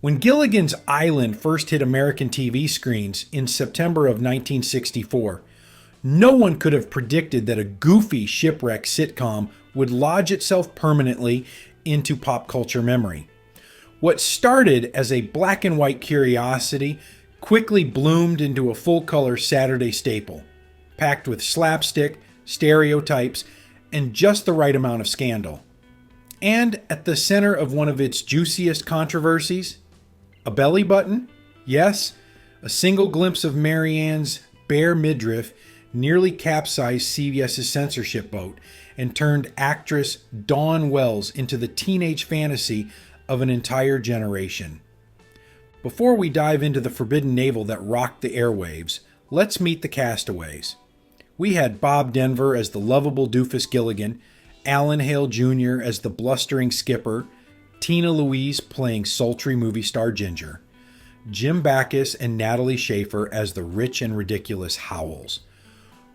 When Gilligan's Island first hit American TV screens in September of 1964, no one could have predicted that a goofy shipwreck sitcom would lodge itself permanently into pop culture memory. What started as a black and white curiosity quickly bloomed into a full-color Saturday staple, packed with slapstick, stereotypes, and just the right amount of scandal. And at the center of one of its juiciest controversies, a belly button? Yes, a single glimpse of Mary Ann's bare midriff nearly capsized CBS's censorship boat and turned actress Dawn Wells into the teenage fantasy of an entire generation. Before we dive into the forbidden navel that rocked the airwaves, let's meet the castaways. We had Bob Denver as the lovable doofus Gilligan, Alan Hale Jr. as the blustering skipper, Tina Louise playing sultry movie star Ginger, Jim Backus and Natalie Schafer as the rich and ridiculous Howells,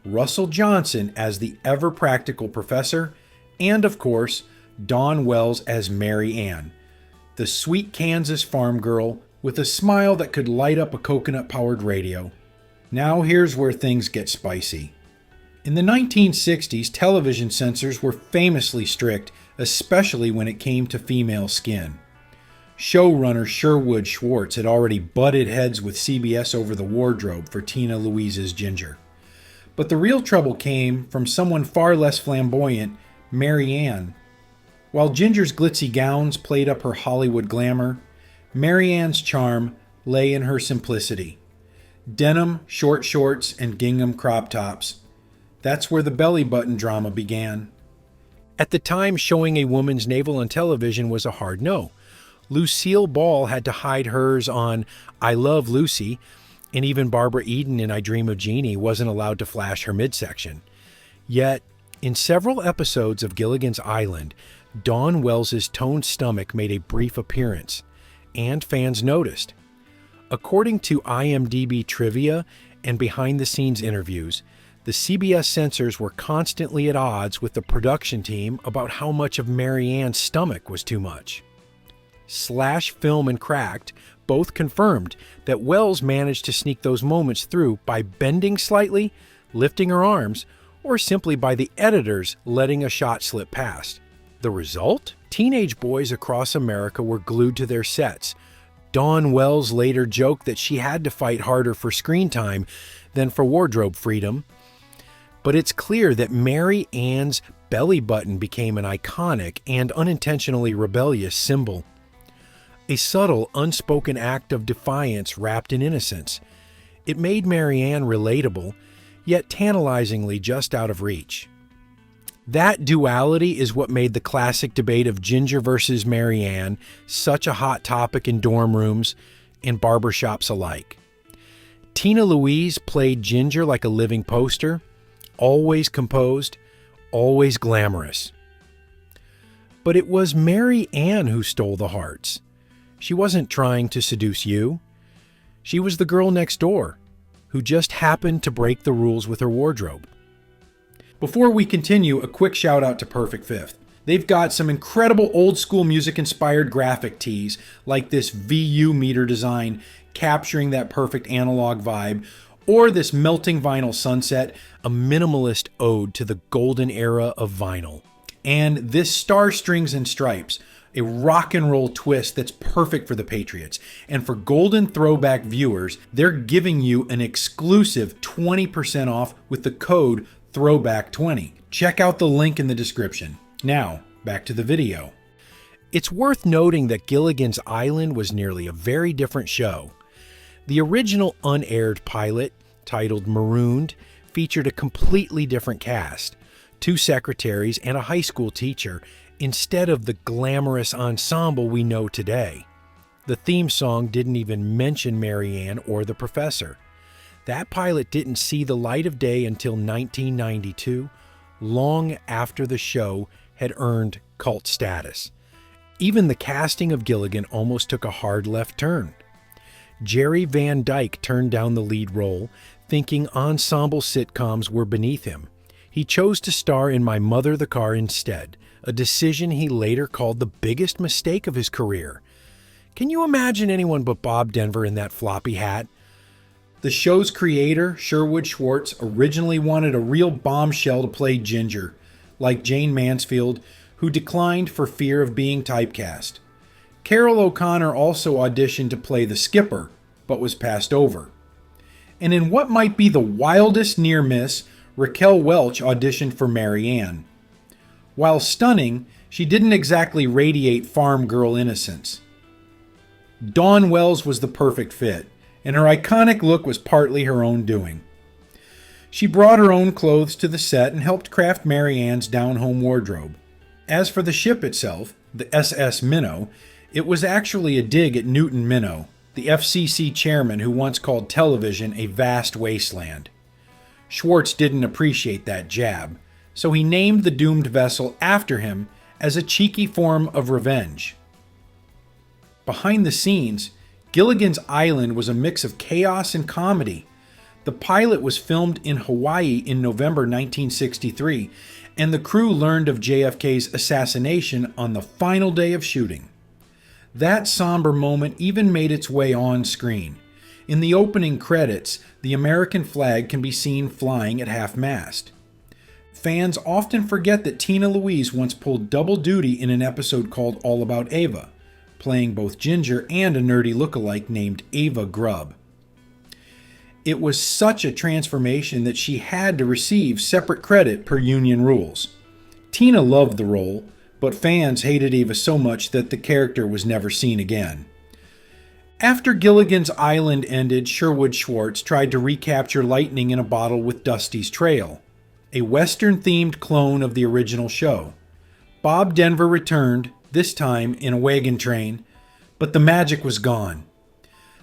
Russell Johnson as the ever-practical professor, and of course, Dawn Wells as Mary Ann, the sweet Kansas farm girl with a smile that could light up a coconut-powered radio. Now here's where things get spicy. In the 1960s, television censors were famously strict, especially when it came to female skin. Showrunner Sherwood Schwartz had already butted heads with CBS over the wardrobe for Tina Louise's Ginger. But the real trouble came from someone far less flamboyant, Mary Ann. While Ginger's glitzy gowns played up her Hollywood glamour, Mary Ann's charm lay in her simplicity. Denim, short shorts, and gingham crop tops. That's where the belly button drama began. At the time, showing a woman's navel on television was a hard no. Lucille Ball had to hide hers on I Love Lucy, and even Barbara Eden in I Dream of Jeannie wasn't allowed to flash her midsection. Yet, in several episodes of Gilligan's Island, Dawn Wells' toned stomach made a brief appearance, and fans noticed. According to IMDb trivia and behind-the-scenes interviews, the CBS censors were constantly at odds with the production team about how much of Mary Ann's stomach was too much. Slash Film and Cracked both confirmed that Wells managed to sneak those moments through by bending slightly, lifting her arms, or simply by the editors letting a shot slip past. The result? Teenage boys across America were glued to their sets. Dawn Wells later joked that she had to fight harder for screen time than for wardrobe freedom. But it's clear that Mary Ann's belly button became an iconic and unintentionally rebellious symbol. A subtle, unspoken act of defiance wrapped in innocence. It made Mary Ann relatable, yet tantalizingly just out of reach. That duality is what made the classic debate of Ginger versus Mary Ann such a hot topic in dorm rooms and barbershops alike. Tina Louise played Ginger like a living poster, always composed, always glamorous. But it was Mary Ann who stole the hearts. She wasn't trying to seduce you. She was the girl next door, who just happened to break the rules with her wardrobe. Before we continue, a quick shout out to Perfect Fifth. They've got some incredible old school music inspired graphic tees, like this VU meter design capturing that perfect analog vibe, or this melting vinyl sunset, a minimalist ode to the golden era of vinyl. And this Star Strings and Stripes, a rock and roll twist that's perfect for the Patriots. And for Golden Throwback viewers, they're giving you an exclusive 20% off with the code THROWBACK20. Check out the link in the description. Now, back to the video. It's worth noting that Gilligan's Island was nearly a very different show. The original unaired pilot, titled Marooned, featured a completely different cast, 2 secretaries and a high school teacher, instead of the glamorous ensemble we know today. The theme song didn't even mention Mary Ann or the professor. That pilot didn't see the light of day until 1992, long after the show had earned cult status. Even the casting of Gilligan almost took a hard left turn. Jerry Van Dyke turned down the lead role, thinking ensemble sitcoms were beneath him. He chose to star in My Mother the Car instead, a decision he later called the biggest mistake of his career. Can you imagine anyone but Bob Denver in that floppy hat? The show's creator, Sherwood Schwartz, originally wanted a real bombshell to play Ginger, like Jane Mansfield, who declined for fear of being typecast. Carol O'Connor also auditioned to play the skipper, but was passed over. And in what might be the wildest near miss, Raquel Welch auditioned for Mary Ann. While stunning, she didn't exactly radiate farm girl innocence. Dawn Wells was the perfect fit, and her iconic look was partly her own doing. She brought her own clothes to the set and helped craft Mary Ann's down-home wardrobe. As for the ship itself, the SS Minnow, it was actually a dig at Newton Minnow, the FCC chairman who once called television a vast wasteland. Schwartz didn't appreciate that jab, so he named the doomed vessel after him as a cheeky form of revenge. Behind the scenes, Gilligan's Island was a mix of chaos and comedy. The pilot was filmed in Hawaii in November 1963, and the crew learned of JFK's assassination on the final day of shooting. That somber moment even made its way on screen. In the opening credits, the American flag can be seen flying at half-mast. Fans often forget that Tina Louise once pulled double duty in an episode called All About Ava, playing both Ginger and a nerdy lookalike named Ava Grubb. It was such a transformation that she had to receive separate credit per union rules. Tina loved the role, but fans hated Ava so much that the character was never seen again. After Gilligan's Island ended, Sherwood Schwartz tried to recapture lightning in a bottle with Dusty's Trail, a Western-themed clone of the original show. Bob Denver returned, this time in a wagon train, but the magic was gone.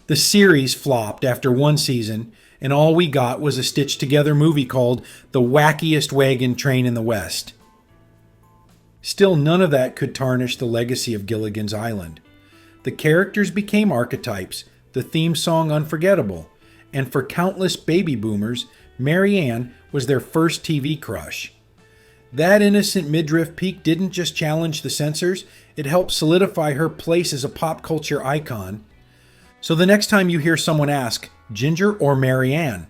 The series flopped after one season, and all we got was a stitched-together movie called The Wackiest Wagon Train in the West. Still, none of that could tarnish the legacy of Gilligan's Island. The characters became archetypes, the theme song unforgettable, and for countless baby boomers, Mary Ann was their first TV crush. That innocent midriff peak didn't just challenge the censors, it helped solidify her place as a pop culture icon. So the next time you hear someone ask, Ginger or Mary Ann,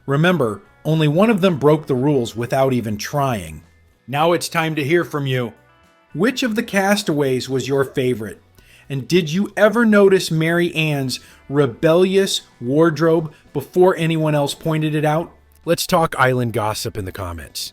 remember, only one of them broke the rules without even trying. Now it's time to hear from you. Which of the castaways was your favorite? And did you ever notice Mary Ann's rebellious wardrobe before anyone else pointed it out? Let's talk island gossip in the comments.